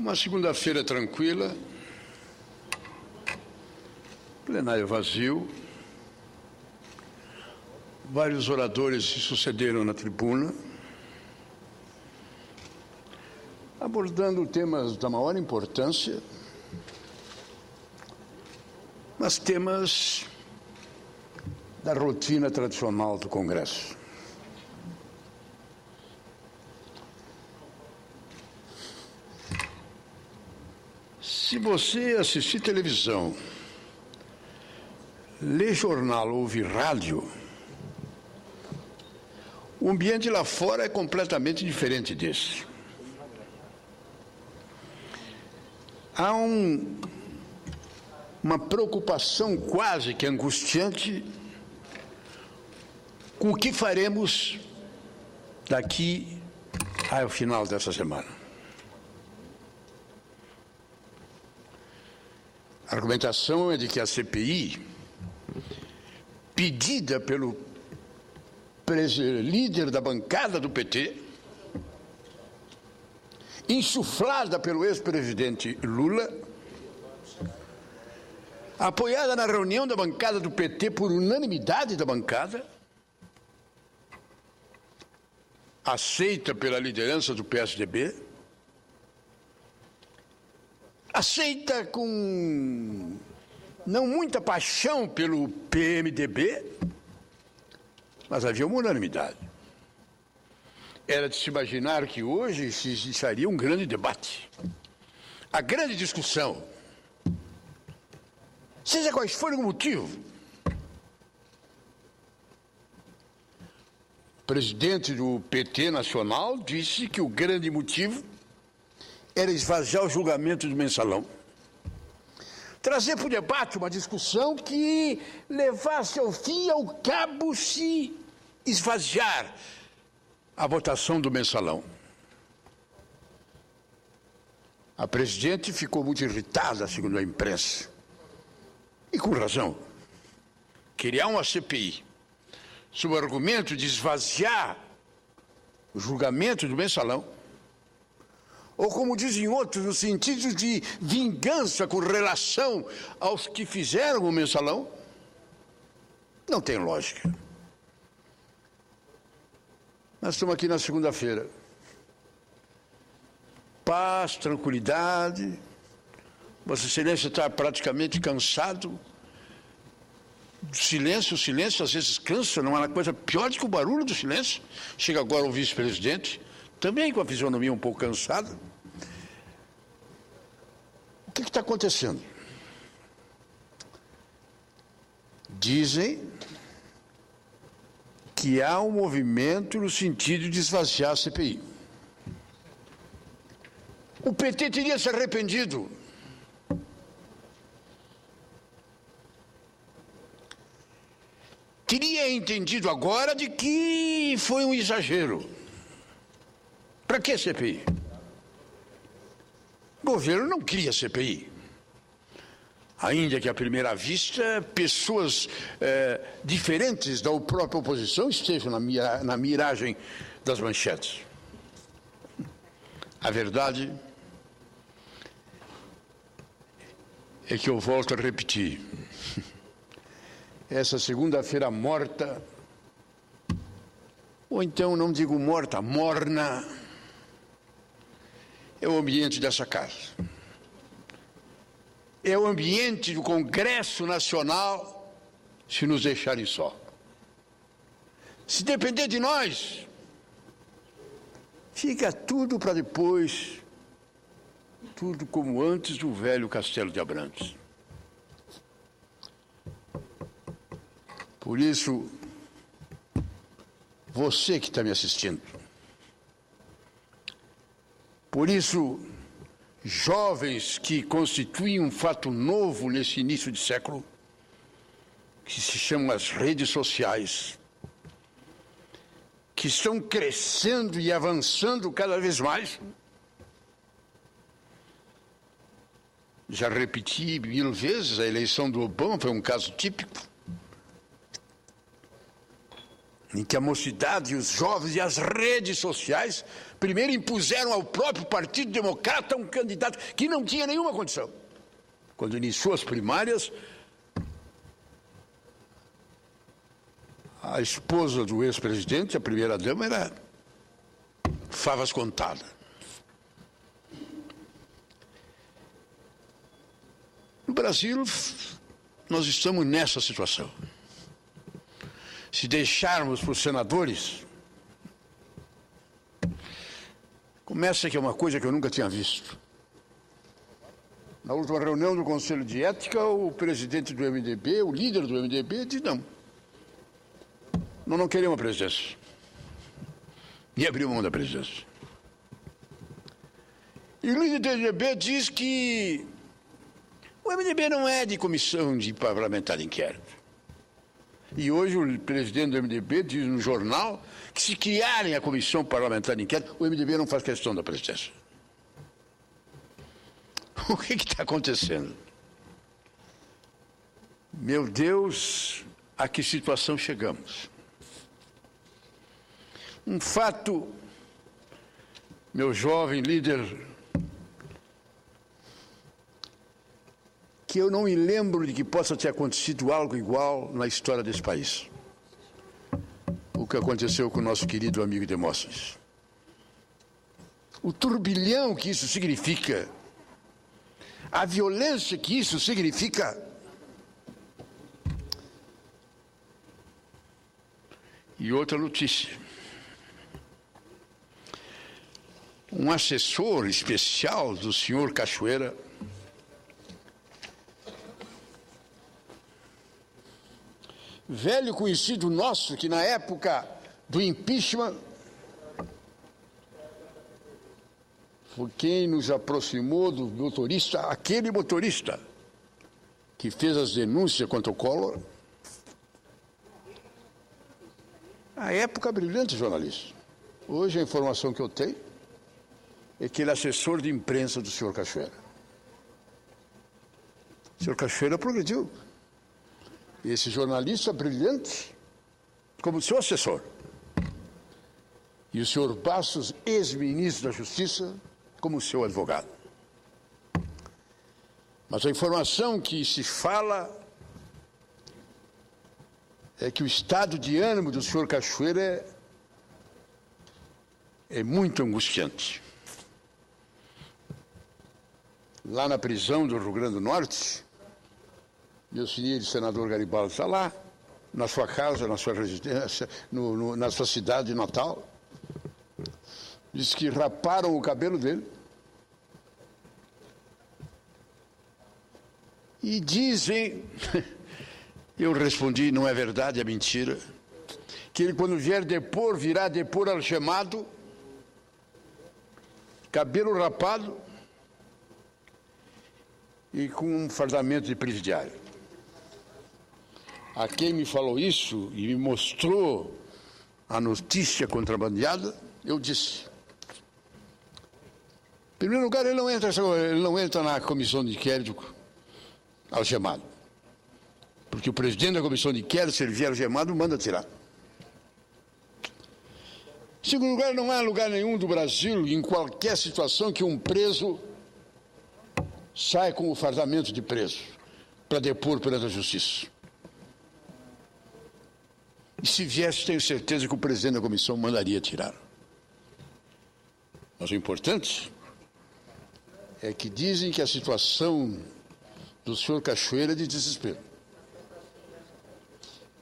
Uma segunda-feira tranquila, plenário vazio, vários oradores se sucederam na tribuna, abordando temas da maior importância, mas temas da rotina tradicional do Congresso. Se você assistir televisão, ler jornal ou ouvir rádio, o ambiente lá fora é completamente diferente desse. Há uma preocupação quase que angustiante com o que faremos daqui ao final dessa semana. A argumentação é de que a CPI, pedida pelo líder da bancada do PT, insuflada pelo ex-presidente Lula, apoiada na reunião da bancada do PT por unanimidade da bancada, aceita pela liderança do PSDB, aceita com não muita paixão pelo PMDB, mas havia uma unanimidade. Era de se imaginar que hoje se iniciaria um grande debate. A grande discussão, seja quais forem o motivo. O presidente do PT nacional disse que o grande motivo era esvaziar o julgamento do mensalão. Trazer para o debate uma discussão que levasse ao fim e ao cabo se esvaziar a votação do mensalão. A presidente ficou muito irritada, segundo a imprensa, e com razão. Criar uma CPI sob o argumento de esvaziar o julgamento do mensalão, ou como dizem outros, no sentido de vingança com relação aos que fizeram o mensalão, não tem lógica. Nós estamos aqui na segunda-feira. Paz, tranquilidade. Vossa Excelência está praticamente cansado. Silêncio, o silêncio às vezes cansa, não há coisa pior do que o barulho do silêncio. Chega agora o vice-presidente, também com a fisionomia um pouco cansada. O que está acontecendo? Dizem que há um movimento no sentido de esvaziar a CPI. O PT teria se arrependido. Teria entendido agora de que foi um exagero. Para que CPI? O governo não cria CPI. Ainda que à primeira vista pessoas diferentes da própria oposição estejam na miragem das manchetes. A verdade é que eu volto a repetir. Essa segunda-feira morta, ou então não digo morta, morna, é o ambiente dessa casa. É o ambiente do Congresso Nacional se nos deixarem só. Se depender de nós, fica tudo para depois, tudo como antes do velho Castelo de Abrantes. Por isso, você que está me assistindo, por isso, jovens que constituem um fato novo nesse início de século, que se chamam as redes sociais, que estão crescendo e avançando cada vez mais. Já repeti 1000 vezes, a eleição do Obama foi um caso típico. em que a mocidade, os jovens e as redes sociais primeiro impuseram ao próprio Partido Democrata um candidato que não tinha nenhuma condição. Quando iniciou as primárias, a esposa do ex-presidente, a primeira-dama, era favas contadas. No Brasil, nós estamos nessa situação. Se deixarmos para os senadores, começa que é uma coisa que eu nunca tinha visto. Na última reunião do Conselho de Ética, o presidente do MDB, o líder do MDB, disse não. Nós não queremos a presidência. E abriu mão da presidência. E o líder do MDB diz que o MDB não é de comissão de parlamentar de inquérito. E hoje o presidente do MDB diz no jornal que se criarem a comissão parlamentar de inquérito, o MDB não faz questão da presidência. O que está acontecendo? Meu Deus, a que situação chegamos? Um fato, meu jovem líder, que eu não me lembro de que possa ter acontecido algo igual na história desse país. O que aconteceu com o nosso querido amigo Demóstenes. O turbilhão que isso significa, a violência que isso significa. E outra notícia. Um assessor especial do senhor Cachoeira velho conhecido nosso, que na época do impeachment foi quem nos aproximou do motorista, aquele motorista que fez as denúncias contra o Collor. Na época, brilhante jornalista. Hoje a informação que eu tenho é que ele é assessor de imprensa do senhor Cachoeira. O senhor Cachoeira progrediu. Esse jornalista brilhante, como seu assessor. E o senhor Bastos, ex-ministro da Justiça, como seu advogado. Mas a informação que se fala é que o estado de ânimo do senhor Cachoeira é muito angustiante. Lá na prisão do Rio Grande do Norte, meu querido senador Garibaldi está lá, na sua casa, na sua residência, na sua cidade natal. Diz que raparam o cabelo dele. E dizem, eu respondi, não é verdade, é mentira, que ele quando vier depor, virá depor algemado, cabelo rapado e com um fardamento de presidiário. A quem me falou isso e me mostrou a notícia contrabandeada, eu disse: em primeiro lugar, ele não entra na comissão de inquérito algemado. Porque o presidente da comissão de inquérito, se ele vier algemado, manda tirar. Em segundo lugar, não há lugar nenhum do Brasil, em qualquer situação, que um preso saia com o fardamento de preso para depor perante a justiça. E se viesse, tenho certeza que o presidente da comissão mandaria tirar. Mas o importante é que dizem que a situação do senhor Cachoeira é de desespero.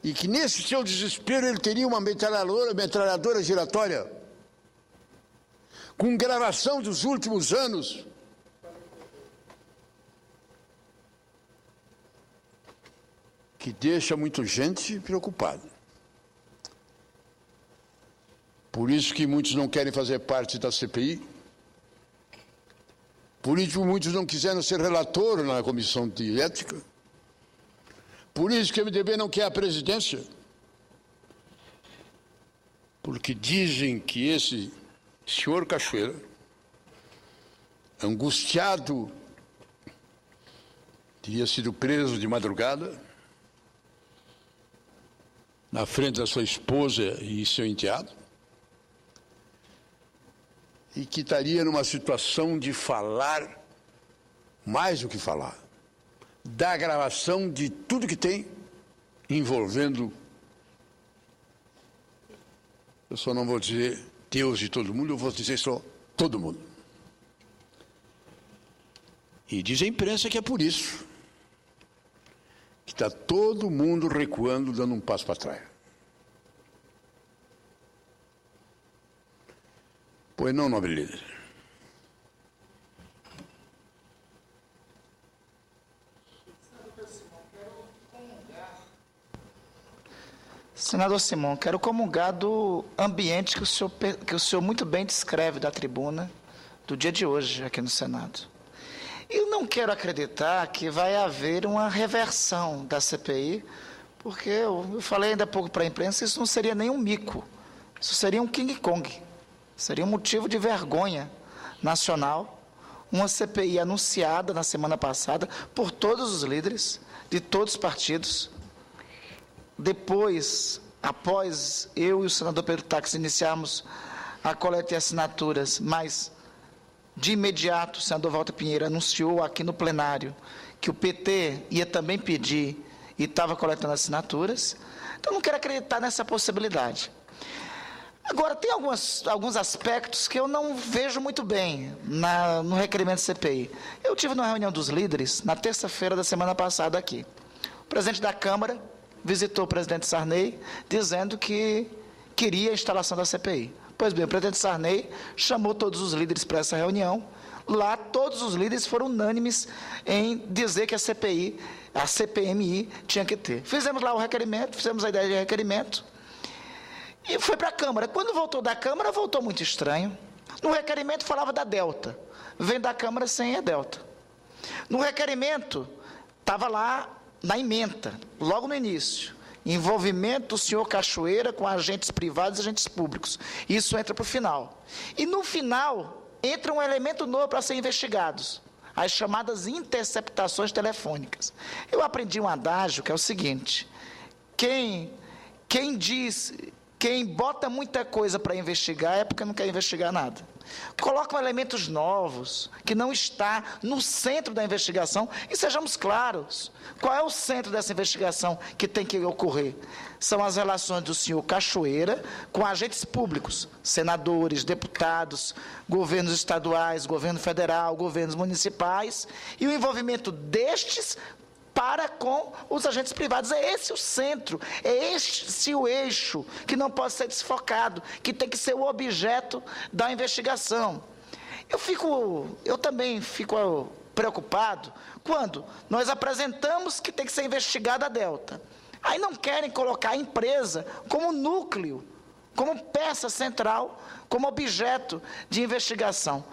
E que nesse seu desespero ele teria uma metralhadora giratória com gravação dos últimos anos. Que deixa muita gente preocupada. Por isso que muitos não querem fazer parte da CPI. Por isso que muitos não quiseram ser relator na comissão de ética. Por isso que o MDB não quer a presidência. Porque dizem que esse senhor Cachoeira, angustiado, teria sido preso de madrugada na frente da sua esposa e seu enteado, e que estaria numa situação de falar mais do que falar, da gravação de tudo que tem envolvendo, eu só não vou dizer Deus e todo mundo, eu vou dizer só todo mundo. E diz a imprensa que é por isso que está todo mundo recuando, dando um passo para trás. Pois não, nobre líder. Senador Simão, quero comungar do ambiente que o senhor muito bem descreve da tribuna do dia de hoje aqui no Senado. Eu não quero acreditar que vai haver uma reversão da CPI, porque eu falei ainda há pouco para a imprensa, isso não seria nem um mico, isso seria um King Kong, seria um motivo de vergonha nacional, uma CPI anunciada na semana passada por todos os líderes de todos os partidos. Depois, após eu e o senador Pedro Táxi iniciarmos a coleta de assinaturas, mas de imediato o senador Walter Pinheiro anunciou aqui no plenário que o PT ia também pedir e estava coletando assinaturas. Então, não quero acreditar nessa possibilidade. Agora, tem alguns aspectos que eu não vejo muito bem no requerimento da CPI. Eu tive numa reunião dos líderes na terça-feira da semana passada aqui. O presidente da Câmara visitou o presidente Sarney, dizendo que queria a instalação da CPI. Pois bem, o presidente Sarney chamou todos os líderes para essa reunião. Lá, todos os líderes foram unânimes em dizer que a CPMI tinha que ter. Fizemos lá o requerimento, fizemos a ideia de requerimento, e foi para a Câmara. Quando voltou da Câmara, voltou muito estranho. No requerimento falava da Delta. Vem da Câmara sem a Delta. No requerimento, estava lá na ementa, logo no início, envolvimento do senhor Cachoeira com agentes privados e agentes públicos. Isso entra para o final. E no final, entra um elemento novo para ser investigados, as chamadas interceptações telefônicas. Eu aprendi um adágio que é o seguinte: quem bota muita coisa para investigar é porque não quer investigar nada. Colocam elementos novos, que não está no centro da investigação, e sejamos claros, qual é o centro dessa investigação que tem que ocorrer? São as relações do senhor Cachoeira com agentes públicos, senadores, deputados, governos estaduais, governo federal, governos municipais, e o envolvimento destes para com os agentes privados. É esse o centro, é esse o eixo que não pode ser desfocado, que tem que ser o objeto da investigação. Eu também fico preocupado quando nós apresentamos que tem que ser investigada a Delta. Aí não querem colocar a empresa como núcleo, como peça central, como objeto de investigação.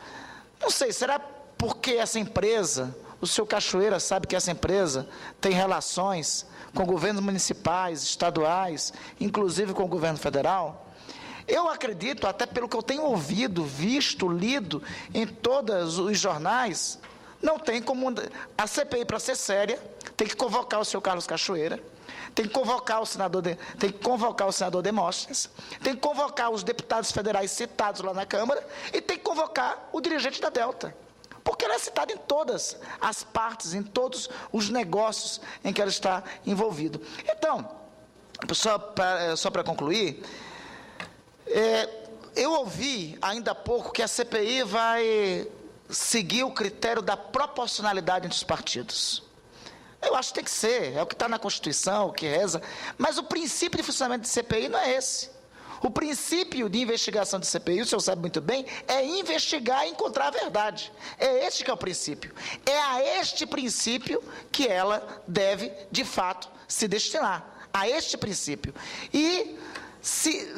Não sei, será porque essa empresa, o senhor Cachoeira sabe que essa empresa tem relações com governos municipais, estaduais, inclusive com o governo federal? Eu acredito, até pelo que eu tenho ouvido, visto, lido em todos os jornais, não tem como. A CPI, para ser séria, tem que convocar o senhor Carlos Cachoeira, tem que convocar o senador Demóstenes, tem que convocar os deputados federais citados lá na Câmara e tem que convocar o dirigente da Delta. Porque ela é citada em todas as partes, em todos os negócios em que ela está envolvida. Então, só para concluir, eu ouvi ainda há pouco que a CPI vai seguir o critério da proporcionalidade entre os partidos. Eu acho que tem que ser, é o que está na Constituição, o que reza, mas o princípio de funcionamento de CPI não é esse. O princípio de investigação de CPI, o senhor sabe muito bem, é investigar e encontrar a verdade. É este que é o princípio. É a este princípio que ela deve, de fato, se destinar. A este princípio. E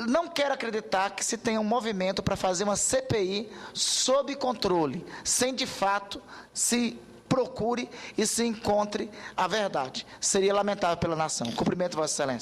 não quero acreditar que se tenha um movimento para fazer uma CPI sob controle, sem, de fato, se procure e se encontre a verdade. Seria lamentável pela nação. Cumprimento, Vossa Excelência.